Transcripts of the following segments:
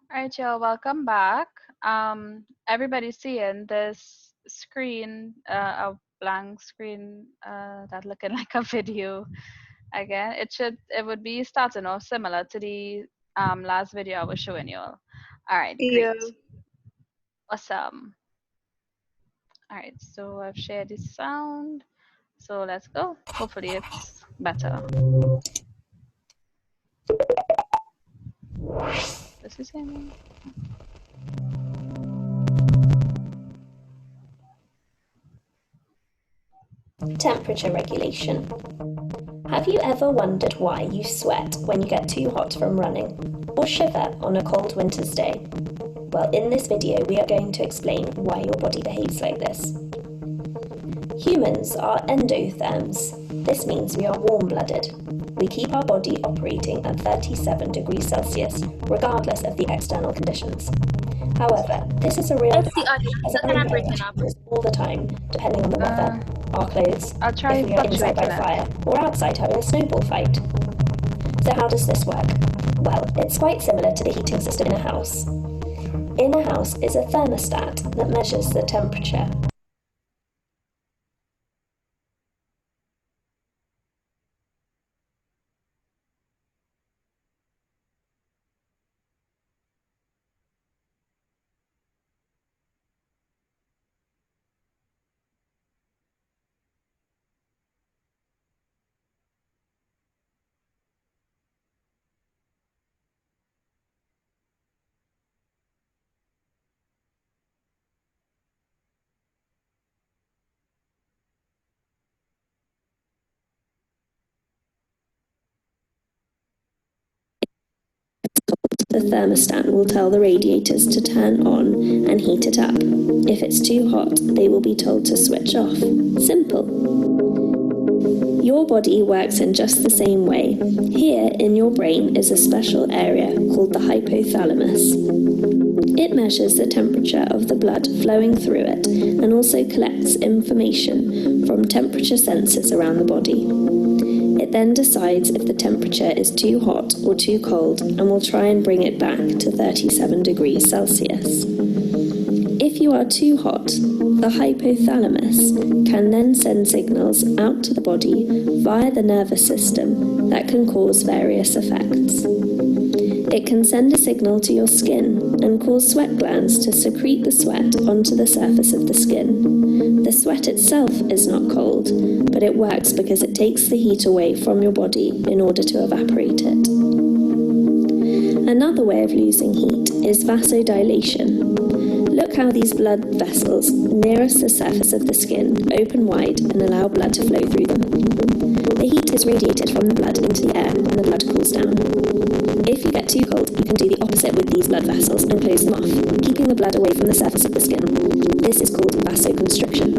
All right, y'all, welcome back. Everybody's seeing this screen, a blank screen that looking like a video again. It would be starting off similar to the last video I was showing you all. All right, great. Yeah. Awesome. All right, so I've shared the sound. So let's go. Hopefully it's better. This is him. Temperature regulation. Have you ever wondered why you sweat when you get too hot from running, or shiver on a cold winter's day? Well, in this video we are going to explain why your body behaves like this. Humans are endotherms. This means we are warm-blooded. We keep our body operating at 37 degrees Celsius, regardless of the external conditions. However, this is a real That's the fact, audio. as That's our kind of body breaking up. changes all the time, depending on the weather, our clothes, I'll try if we are inside by fluctuating a it. fire, or outside having a snowball fight. So how does this work? Well, it's quite similar to the heating system in a house. In a house is a thermostat that measures the temperature. The thermostat will tell the radiators to turn on and heat it up. If it's too hot, they will be told to switch off. Simple. Your body works in just the same way. Here in your brain is a special area called the hypothalamus. It measures the temperature of the blood flowing through it and also collects information from temperature sensors around the body. It then decides if the temperature is too hot or too cold and will try and bring it back to 37 degrees Celsius. If you are too hot, the hypothalamus can then send signals out to the body via the nervous system that can cause various effects. It can send a signal to your skin and cause sweat glands to secrete the sweat onto the surface of the skin. The sweat itself is not cold, but it works because it takes the heat away from your body in order to evaporate it. Another way of losing heat is vasodilation. Look how these blood vessels nearest the surface of the skin open wide and allow blood to flow through them. The heat is radiated from the blood into the air and the blood cools down. If you get too cold, you can do the opposite with these blood vessels and close them off, keeping the blood away from the surface of the skin. This is called vasoconstriction.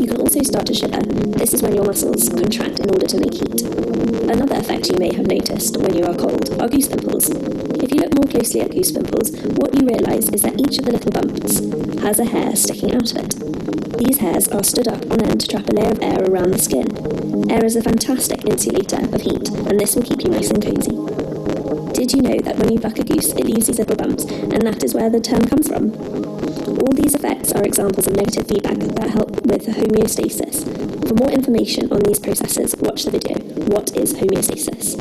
You can also start to shiver. This is when your muscles contract in order to make heat. Another effect you may have noticed when you are cold are goose pimples. If you look more closely at goose pimples, what you realise is that each of the little bumps has a hair sticking out of it. These hairs are stood up on end to trap a layer of air around the skin. Air is a fantastic insulator of heat, and this will keep you nice and cosy. Did you know that when you fuck a goose, it leaves these little bumps, and that is where the term comes from? All these effects are examples of negative feedback that help with homeostasis. For more information on these processes, watch the video, What is Homeostasis?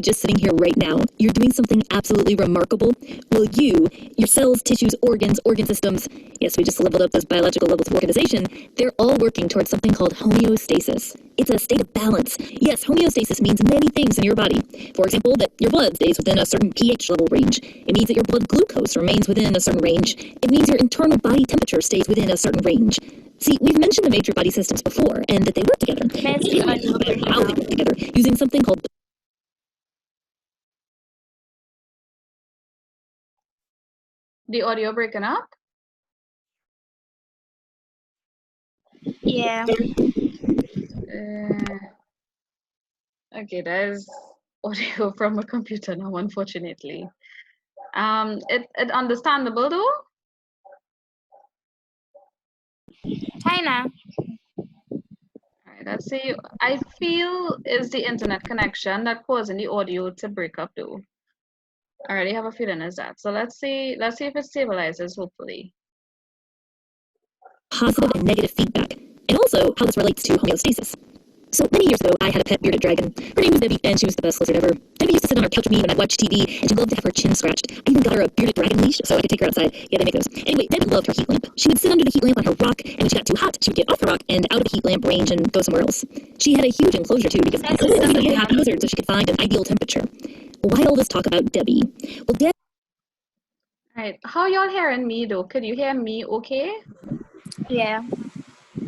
just sitting here right now, you're doing something absolutely remarkable. Well, your cells, tissues, organs, organ systems, yes, we just leveled up those biological levels of organization, they're all working towards something called homeostasis. It's a state of balance. Yes, homeostasis means many things in your body. For example, that your blood stays within a certain pH level range. It means that your blood glucose remains within a certain range. It means your internal body temperature stays within a certain range. See, we've mentioned the major body systems before, and that they work together. Where's the audio breaking How they up? work together, using something called The audio breaking up? Yeah. Okay, there's audio from a computer now, unfortunately. It understandable though? China. All right, let's see. I feel is the internet connection that causing the audio to break up though. I already have a feeling is that. So let's see if it stabilizes, hopefully. positive and negative feedback, and also how this relates to homeostasis. So many years ago, I had a pet bearded dragon. Her name was Debbie, and she was the best lizard ever. Debbie used to sit on our couch with me when I'd watch TV, and she loved to have her chin scratched. I even got her a bearded dragon leash so I could take her outside. Yeah, they make those. Anyway, Debbie loved her heat lamp. She would sit under the heat lamp on her rock, and when she got too hot, she would get off the rock and out of the heat lamp range and go somewhere else. She had a huge enclosure too, because I always needed a happy lizard so she could find an ideal temperature. Why all this talk about Debbie? Well, All right, how y'all hearing me though? Could you hear me okay? Yeah.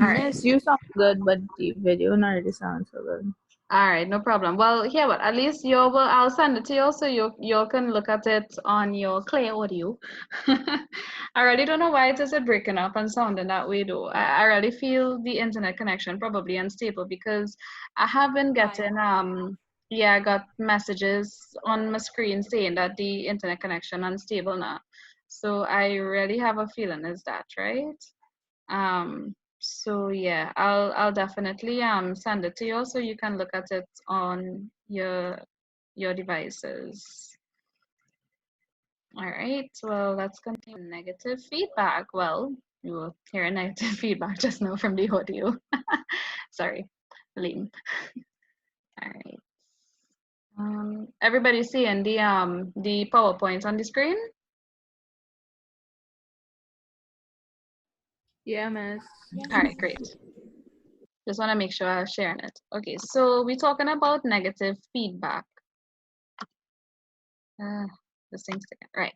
All right. Yes, you sound good, but the video not really sounds so good. All right, no problem. Well, here, but at least I'll send it to you so you can look at it on your clear audio. I really don't know why it is breaking up and sounding that way though. I really feel the internet connection probably unstable because I have been getting I got messages on my screen saying that the internet connection unstable now. So I really have a feeling is that right? So yeah, I'll definitely send it to you so you can look at it on your devices. All right, well, let's continue. Negative feedback. Well, you will hear negative feedback just now from the audio. Sorry, lame. All right. Everybody seeing the PowerPoint on the screen? Yeah, miss. All right, great. Just want to make sure I'm sharing it. Okay, so we're talking about negative feedback. This thing's taken. Right.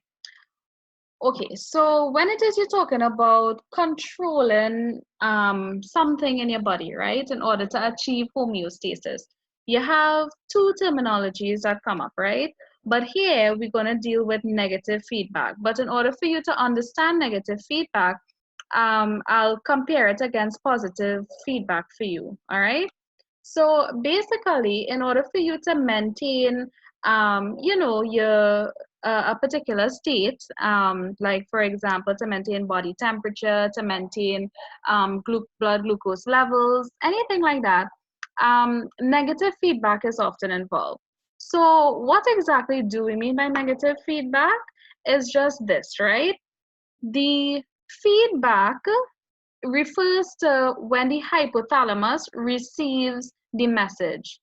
Okay, so when it is you're talking about controlling something in your body, right, in order to achieve homeostasis, you have two terminologies that come up, right? But here we're going to deal with negative feedback. But in order for you to understand negative feedback, I'll compare it against positive feedback for you, all right? So basically, in order for you to maintain, your a particular state, like for example, to maintain body temperature, to maintain blood glucose levels, anything like that, negative feedback is often involved. So what exactly do we mean by negative feedback? Is just this, right? The feedback refers to when the hypothalamus receives the message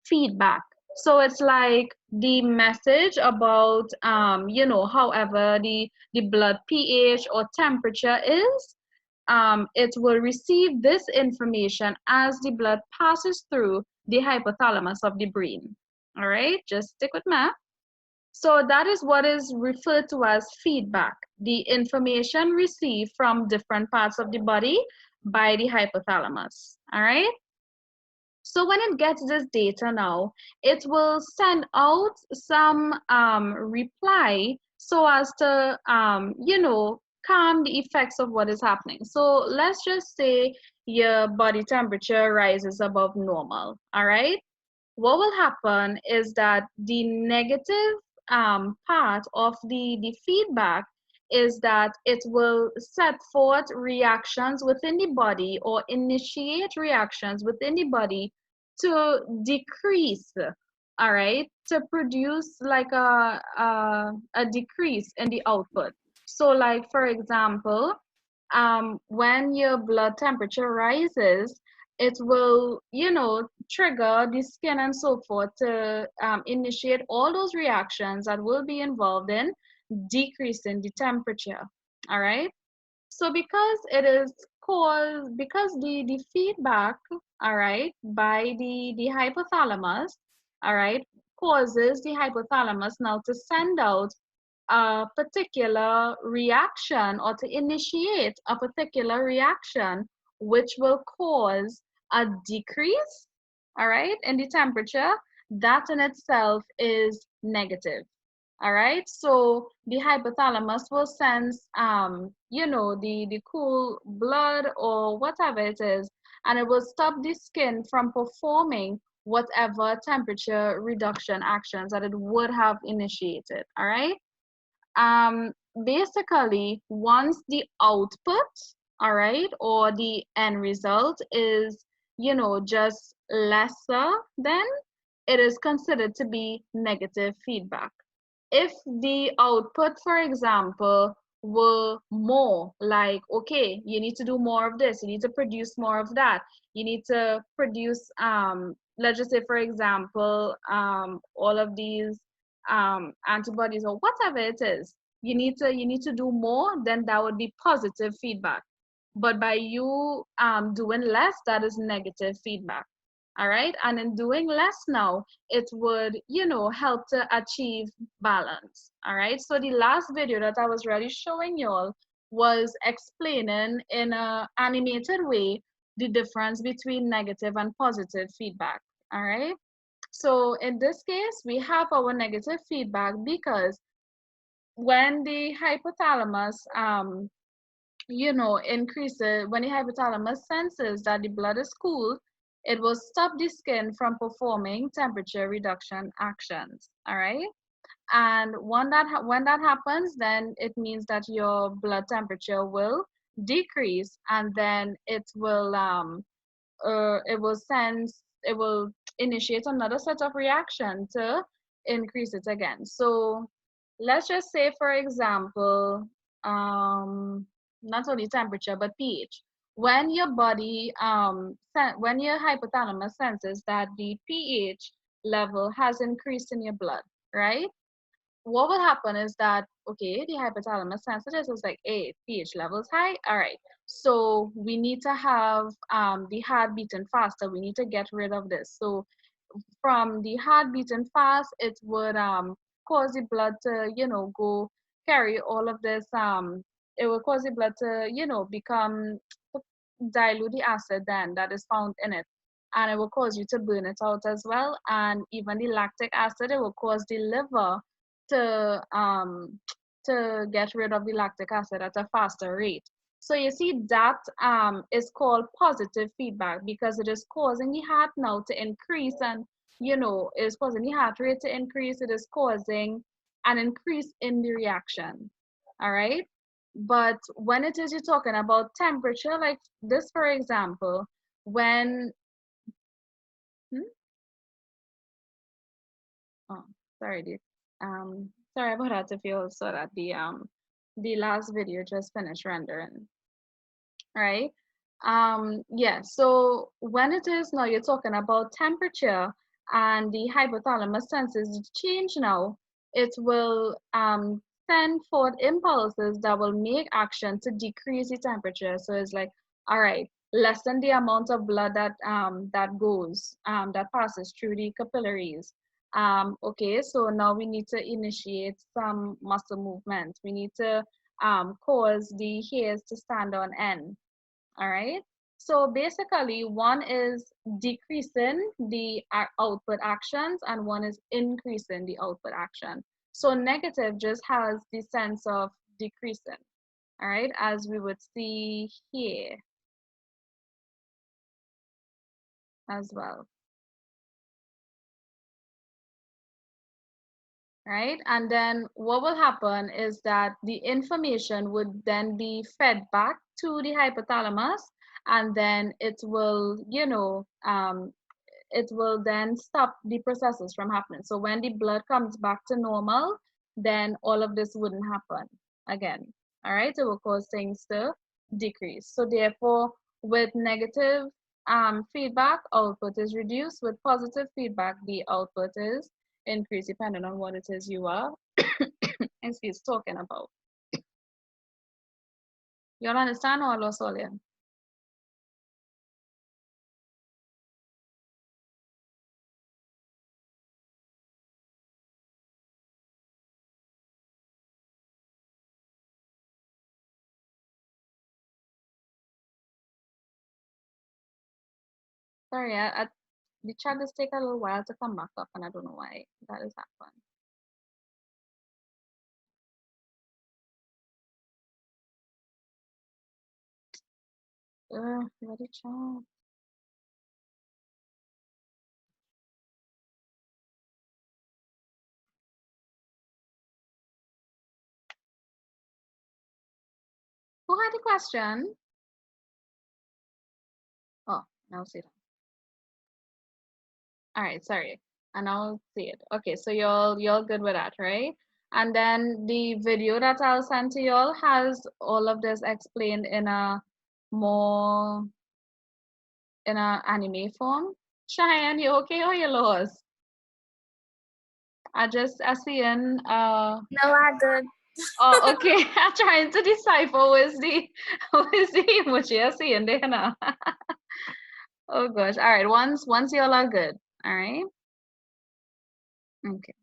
feedback. So it's like the message about however the blood pH or temperature is, it will receive this information as the blood passes through the hypothalamus of the brain. All right, just stick with me. So that is what is referred to as feedback, the information received from different parts of the body by the hypothalamus, all right? So when it gets this data now, it will send out some reply so as to, calm the effects of what is happening. So let's just say your body temperature rises above normal, all right? What will happen is that the negative part of the feedback is that it will set forth reactions within the body or initiate reactions within the body to decrease, all right, to produce like a decrease in the output. So like for example, when your blood temperature rises, it will, trigger the skin and so forth to initiate all those reactions that will be involved in decreasing the temperature. All right. So because it is caused, because the feedback, all right, by the hypothalamus, all right, causes the hypothalamus now to send out a particular reaction or to initiate a particular reaction, which will cause a decrease, all right, in the temperature. That in itself is negative. All right, so the hypothalamus will sense, the cool blood or whatever it is, and it will stop the skin from performing whatever temperature reduction actions that it would have initiated. All right. um Basically, once the output, all right, or the end result is, just lesser, then it is considered to be negative feedback. If the output, for example, were more, like, okay, you need to do more of this, you need to produce more of that, you need to produce, let's just say, for example, all of these antibodies or whatever it is, you need to do more, then that would be positive feedback. But by you doing less, that is negative feedback. All right, and in doing less now, it would, help to achieve balance. All right, so the last video that I was really showing y'all was explaining in a animated way the difference between negative and positive feedback. All right, so in this case, we have our negative feedback because when the hypothalamus increases, when the hypothalamus senses that the blood is cool, it will stop the skin from performing temperature reduction actions. All right, and when that happens, then it means that your blood temperature will decrease, and then it will initiate another set of reaction to increase it again. So let's just say, for example, not only temperature but pH. When your body, when your hypothalamus senses that the pH level has increased in your blood, right? What will happen is that, okay, the hypothalamus sensitive is like, hey, pH levels high, all right, so we need to have the heart beating faster, we need to get rid of this. So from the heart beating fast, it would cause the blood to, go carry all of this, it will cause the blood to, become, dilute the acid then that is found in it, and it will cause you to burn it out as well. And even the lactic acid, it will cause the liver to get rid of the lactic acid at a faster rate. So you see, that is called positive feedback because it is causing the heart now to increase, and it is causing the heart rate to increase, it is causing an increase in the reaction. All right, but when it is you're talking about temperature, like this, for example, when hmm? Oh, sorry, dude. Sorry about that. If you all saw that the last video just finished rendering, right? Yeah. So when it is now you're talking about temperature and the hypothalamus senses the change now, it will send forth impulses that will make action to decrease the temperature. So it's like, all right, lessen the amount of blood that passes through the capillaries. Okay, so now we need to initiate some muscle movements. We need to cause the hairs to stand on end. All right. So basically, one is decreasing the output actions, and one is increasing the output action. So negative just has the sense of decreasing. All right, as we would see here as well. Right? And then what will happen is that the information would then be fed back to the hypothalamus, and then it will then stop the processes from happening. So when the blood comes back to normal, then all of this wouldn't happen again. All right, it will cause things to decrease. So therefore, with negative feedback, output is reduced. With positive feedback, the output is increased depending on what it is you are talking about. You all understand or lost all in? Sorry, the chat just take a little while to come back up, and I don't know why that is happening. Where the chat? Who had the question? Oh, now see that. All right, sorry. And I'll see it. Okay, so you're good with that, right? And then the video that I'll send to y'all has all of this explained in a more in a anime form. Cheyenne, you okay or you lost? I see in No, I good. oh okay. I'm trying to decipher who is the emoji I see in there now. Oh gosh. All right, once y'all are good. All right. Okay.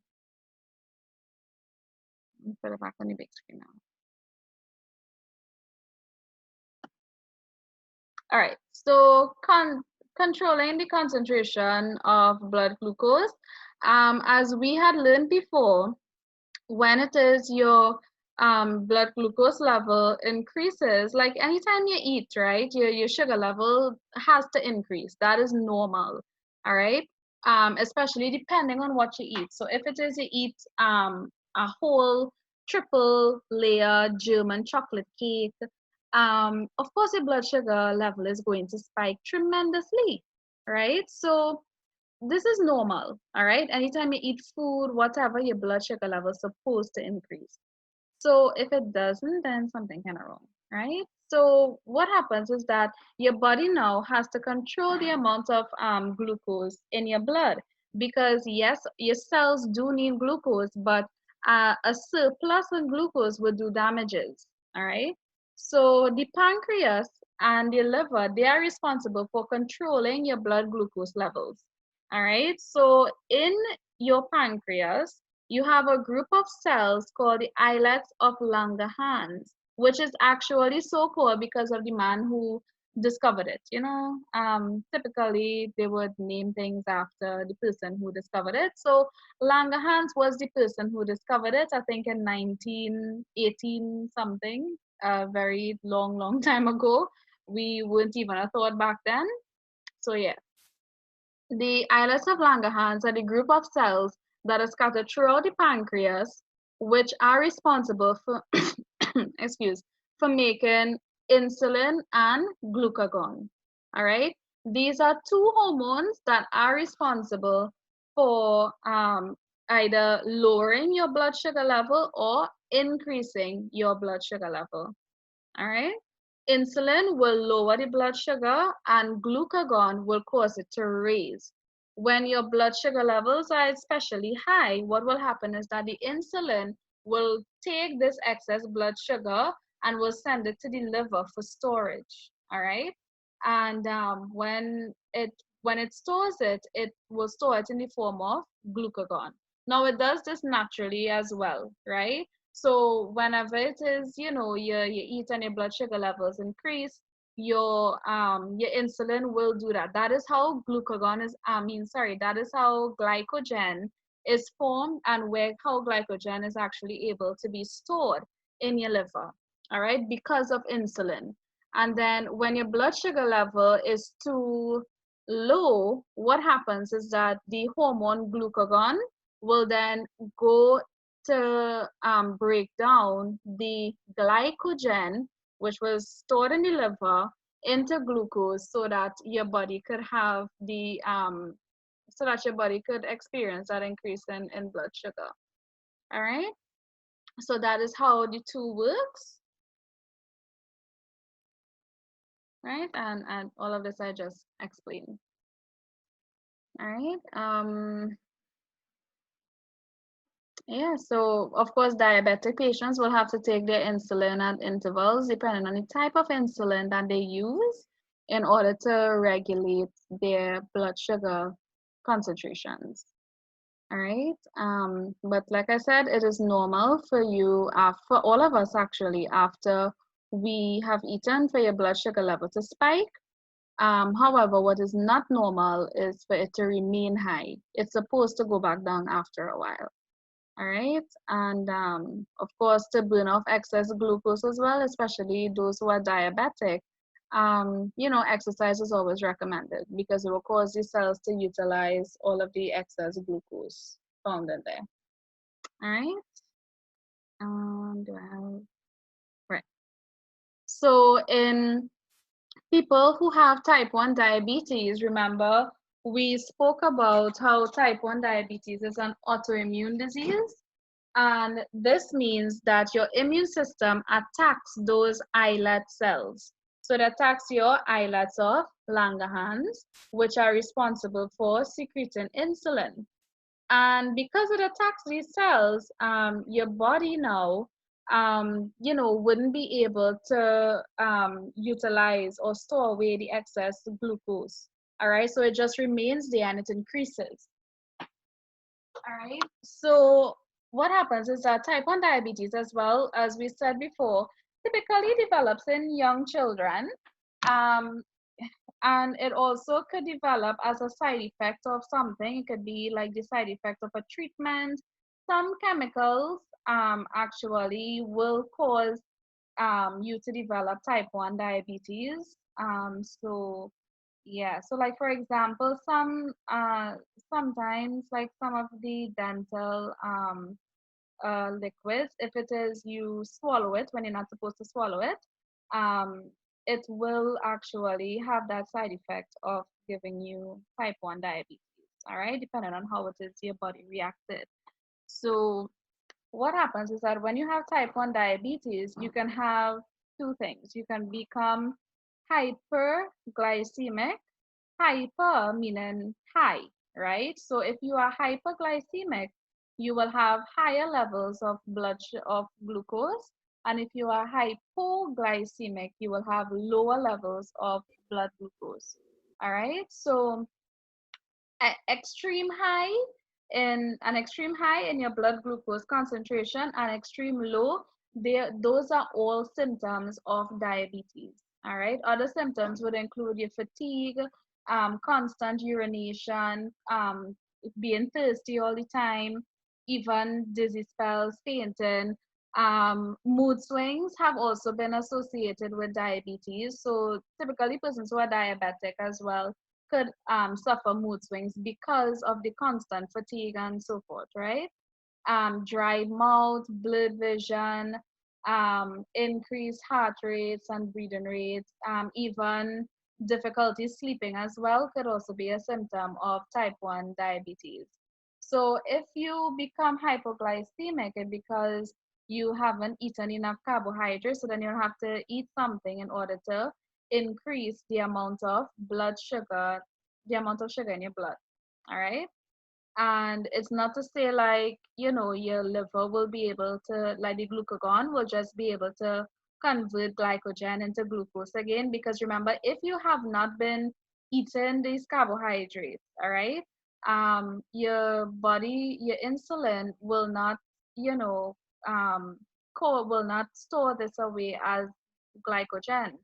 Let me put it back on the big screen now. All right, so controlling the concentration of blood glucose, as we had learned before, when it is your blood glucose level increases, like anytime you eat, right, your sugar level has to increase. That is normal, all right? Especially depending on what you eat. So if it is you eat a whole triple layer German chocolate cake, of course your blood sugar level is going to spike tremendously, right? So this is normal, all right? Anytime you eat food, whatever, your blood sugar level is supposed to increase. So if it doesn't, then something kind of wrong, right? So what happens is that your body now has to control the amount of glucose in your blood, because yes, your cells do need glucose, but a surplus in glucose would do damages, all right? So the pancreas and the liver, they are responsible for controlling your blood glucose levels, all right? So in your pancreas, you have a group of cells called the islets of Langerhans, which is actually so called because of the man who discovered it. Typically they would name things after the person who discovered it. So Langerhans was the person who discovered it, I think in 1918 something, a very long time ago. We weren't even a thought back then. So yeah. The islets of Langerhans are the group of cells that are scattered throughout the pancreas, which are responsible for, for making insulin and glucagon. All right. These are two hormones that are responsible for either lowering your blood sugar level or increasing your blood sugar level. All right. Insulin will lower the blood sugar and glucagon will cause it to raise. When your blood sugar levels are especially high, what will happen is that the insulin will take this excess blood sugar and will send it to the liver for storage. All right. And when it stores it, it will store it in the form of glucagon. Now it does this naturally as well, right? So whenever it is, you eat and your blood sugar levels increase, your insulin will do that. That is how glucagon is, that is how glycogen is formed, and where how glycogen is actually able to be stored in your liver, all right, because of insulin. And then when your blood sugar level is too low, what happens is that the hormone glucagon will then go to break down the glycogen, which was stored in the liver, into glucose, so that your body could have so that your body could experience that increase in blood sugar. All right. So that is how the two works. right? And all of this I just explained. All right. Yeah, so of course, diabetic patients will have to take their insulin at intervals depending on the type of insulin that they use in order to regulate their blood sugar concentrations. All right. But like I said, it is normal for you, for all of us actually, after we have eaten, for your blood sugar level to spike. However, what is not normal is for it to remain high. It's supposed to go back down after a while. All right. And of course, to burn off excess glucose as well, especially those who are diabetic, exercise is always recommended because it will cause the cells to utilize all of the excess glucose found in there. All right. Do I have, right. So in people who have type 1 diabetes, remember we spoke about how type 1 diabetes is an autoimmune disease. And this means that your immune system attacks those islet cells. So it attacks your islets of Langerhans, which are responsible for secreting insulin. And because it attacks these cells, your body now, wouldn't be able to utilize or store away the excess glucose. All right, so it just remains there and it increases. All right. So what happens is that type 1 diabetes, as well as we said before, typically develops in young children. Um, and it also could develop as a side effect of something. It could be like the side effect of a treatment. Some chemicals actually will cause you to develop type 1 diabetes. So yeah, so like for example, sometimes like some of the dental liquids, if it is you swallow it when you're not supposed to swallow it, um, it will actually have that side effect of giving you type 1 diabetes, all right, depending on how it is your body reacted. So what happens is that when you have type 1 diabetes, you can have two things. You can become hyperglycemic. Hyper meaning high, right? So if you are hyperglycemic, you will have higher levels of of glucose. And if you are hypoglycemic, you will have lower levels of blood glucose. All right. So extreme high in your blood glucose concentration and extreme low, those are all symptoms of diabetes. All right, other symptoms would include your fatigue, constant urination, being thirsty all the time, even dizzy spells, fainting. Mood swings have also been associated with diabetes, so typically persons who are diabetic as well could suffer mood swings because of the constant fatigue and so forth, right? Dry mouth, blurred vision, increased heart rates and breathing rates, even difficulty sleeping as well could also be a symptom of type 1 diabetes. So if you become hypoglycemic, it's because you haven't eaten enough carbohydrates, so then you'll have to eat something in order to increase the amount of blood sugar, the amount of sugar in your blood. All right. And it's not to say like, your liver will be able to, like the glucagon will just be able to convert glycogen into glucose again. Because remember, if you have not been eating these carbohydrates, all right, your body, your insulin will not, you know, will not store this away as glycogen.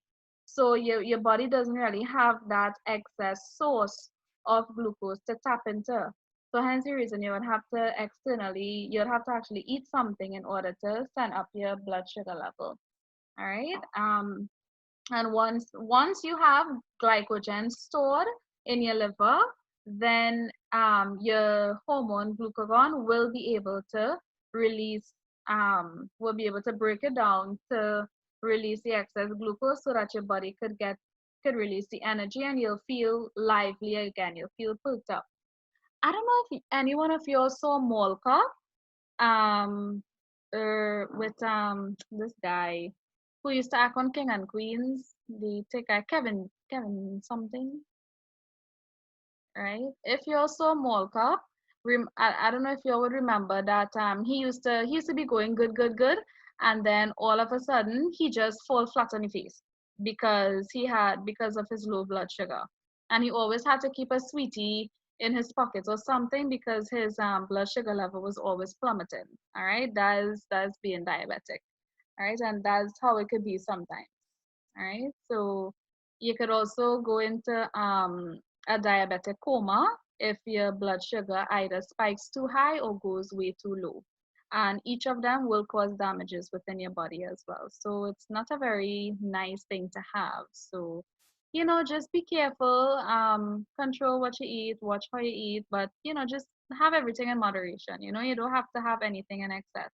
So your body doesn't really have that excess source of glucose to tap into. So hence the reason you would have to you'd have to actually eat something in order to send up your blood sugar level. All right. And once you have glycogen stored in your liver, then your hormone glucagon will be able to release, will be able to break it down to release the excess glucose so that your body could release the energy and you'll feel lively again. You'll feel perked up. I don't know if any one of you saw Molka, with this guy who used to act on King and Queens. the take Kevin something, right? If you're so mall cop, I don't know if you would remember that he used to be going good, and then all of a sudden he just fall flat on his face because of his low blood sugar, and he always had to keep a sweetie in his pocket or something because his blood sugar level was always plummeting. All right, that's being diabetic. All right, and that's how it could be sometimes. All right, so you could also go into a diabetic coma if your blood sugar either spikes too high or goes way too low. And each of them will cause damages within your body as well. So it's not a very nice thing to have. So, just be careful, control what you eat, watch how you eat, but, just have everything in moderation. You don't have to have anything in excess.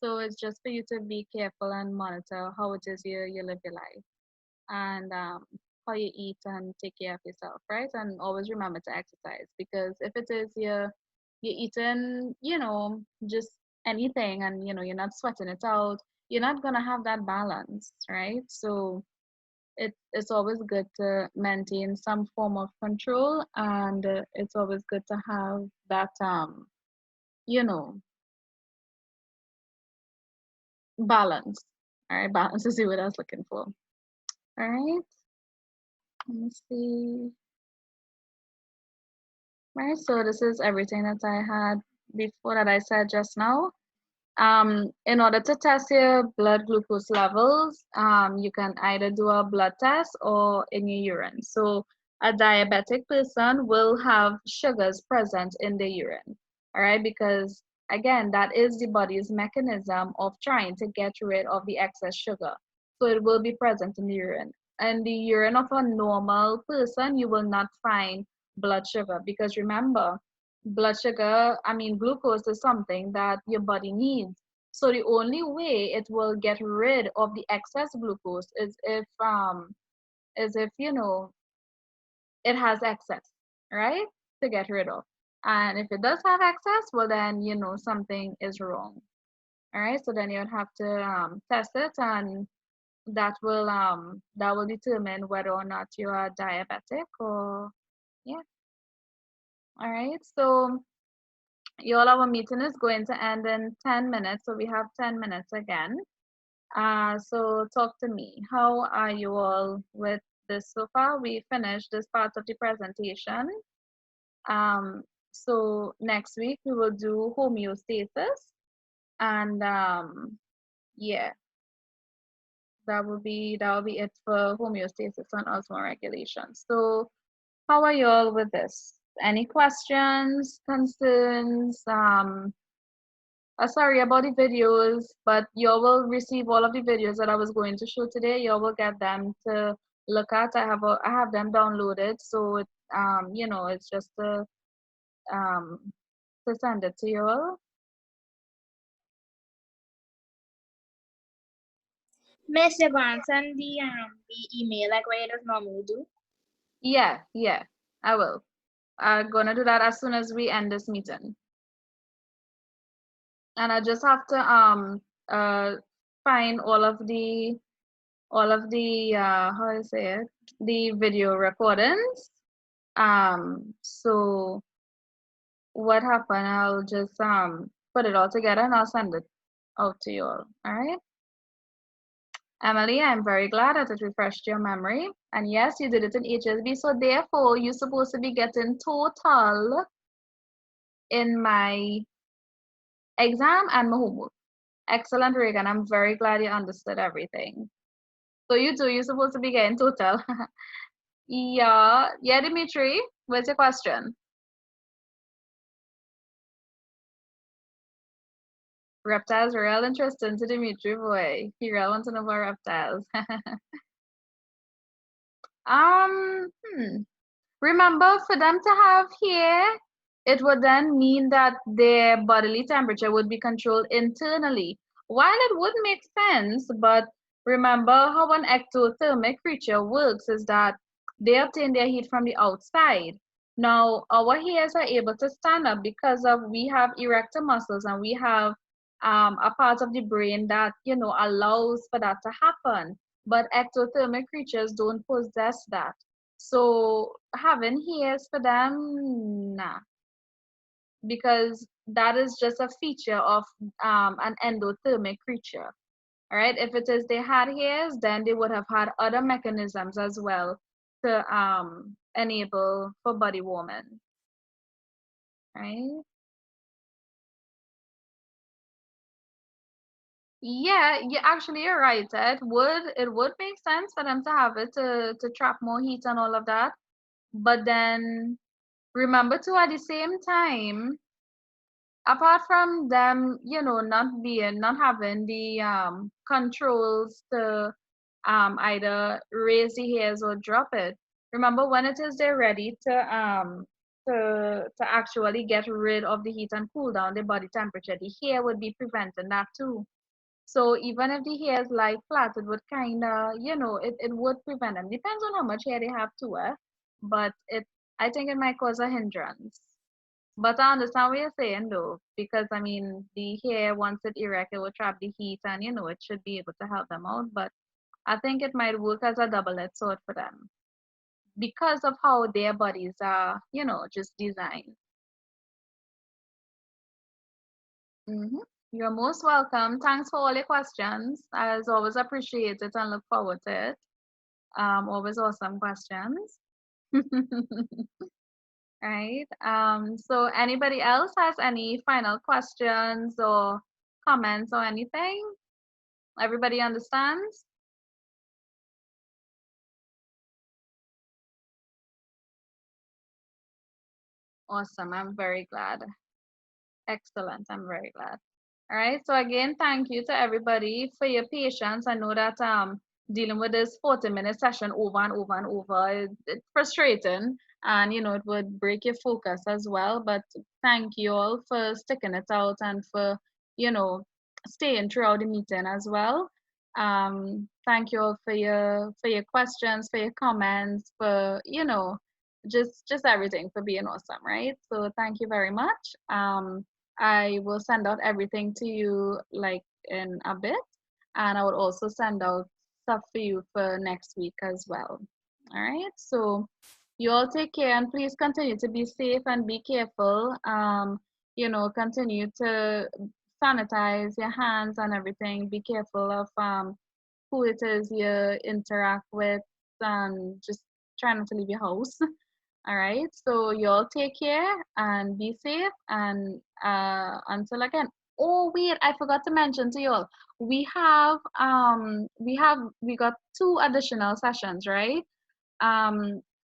So it's just for you to be careful and monitor how it is you live your life and how you eat and take care of yourself, right? And always remember to exercise because if it is you're eating, just anything and you're not sweating it out, you're not gonna have that balance, right? So it's always good to maintain some form of control and it's always good to have that you know balance. All right, balance is what I was looking for. All right, let me see. Right, so this is everything that I had before that I said just now. In order to test your blood glucose levels, you can either do a blood test or in your urine. So a diabetic person will have sugars present in the urine, all right? Because again, that is the body's mechanism of trying to get rid of the excess sugar. So it will be present in the urine. And the urine of a normal person, you will not find blood sugar because remember, blood sugar, I mean, glucose is something that your body needs. So the only way it will get rid of the excess glucose is if it has excess, right? To get rid of. And if it does have excess, well then something is wrong. All right, so then you would have to test it and that will determine whether or not you are diabetic or yeah. All right, so y'all, our meeting is going to end in 10 minutes, so we have 10 minutes again. So talk to me. How are you all with this so far? We finished this part of the presentation. So next week we will do homeostasis, and yeah, that will be it for homeostasis and osmoregulation. So how are you all with this? Any questions, concerns? Sorry about the videos, but you will receive all of the videos that I was going to show today. You will get them to look at. I have them downloaded, so it's just um to send it to you all. Miss, you're going to send the email like what you just normally do. Yeah, I will. I'm gonna do that as soon as we end this meeting. And I just have to find all of the how do I say it, the video recordings. So what happened, I'll just put it all together and I'll send it out to you all. All right, Emily, I'm very glad that it refreshed your memory. And yes, you did it in HSB, so therefore you're supposed to be getting total in my exam and my homework. Excellent, Reagan. I'm very glad you understood everything. So you too, you're supposed to be getting total. Yeah, Dimitri, what's your question? Reptiles are real interesting to Dimitri, boy. He really wants to know about reptiles. um, hmm. Remember, for them to have hair, it would then mean that their bodily temperature would be controlled internally. While it would make sense, but remember how an ectothermic creature works is that they obtain their heat from the outside. Now, our hairs are able to stand up because of we have erector muscles and we have a part of the brain that allows for that to happen. but ectothermic creatures don't possess that. So having hairs for them, nah, because that is just a feature of an endothermic creature. All right, if it is they had hairs, then they would have had other mechanisms as well to enable for body warming, right? Yeah, actually you're right. It would make sense for them to have it to trap more heat and all of that. But then remember too at the same time, apart from them, not having the controls to either raise the hairs or drop it. Remember when it is they're ready to actually get rid of the heat and cool down the body temperature, the hair would be preventing that too. So even if the hairs lie flat, it would kinda, it would prevent them. Depends on how much hair they have to wear, but I think it might cause a hindrance. But I understand what you're saying though, because I mean the hair once it erect, it will trap the heat and it should be able to help them out. But I think it might work as a double-edged sword for them because of how their bodies are, just designed. hmm You're most welcome. Thanks for all your questions. As always, appreciate it and look forward to it. Always awesome questions. Right. So anybody else has any final questions or comments or anything? Everybody understands? Awesome. I'm very glad. Excellent. I'm very glad. All right. So again, thank you to everybody for your patience. I know that dealing with this 40-minute session over and over and over, it's frustrating and it would break your focus as well. But thank you all for sticking it out and for, you know, staying throughout the meeting as well. Thank you all for your questions, for your comments, for just everything, for being awesome, right? So thank you very much. I will send out everything to you like in a bit, and I will also send out stuff for you for next week as well. All right, so you all take care and please continue to be safe and be careful. Continue to sanitize your hands and everything. Be careful of who it is you interact with, and just try not to leave your house. All right. So you all take care and be safe. And until again. Oh wait, I forgot to mention to you all. We got 2 additional sessions, right?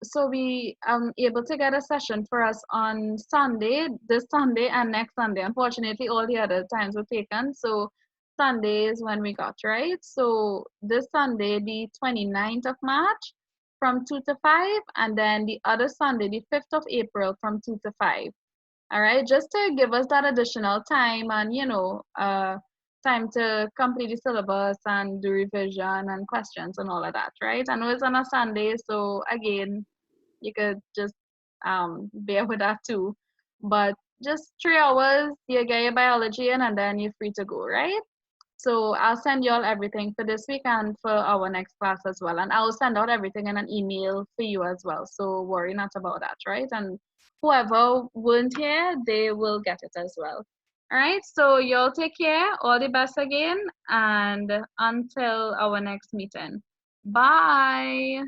So we able to get a session for us on Sunday, this Sunday and next Sunday. Unfortunately, all the other times were taken. So Sunday is when we got, right? So this Sunday, the 29th of March from 2 to 5, and then the other Sunday, the 5th of April from 2 to 5. All right, just to give us that additional time and time to complete the syllabus and do revision and questions and all of that, right? I know it's on a Sunday, so again, you could just bear with that too. But just 3 hours, you get your biology in, and then you're free to go, right? So I'll send you all everything for this week and for our next class as well. And I'll send out everything in an email for you as well. So worry not about that, right? And whoever weren't here, they will get it as well. All right. So y'all take care. All the best again. And until our next meeting. Bye.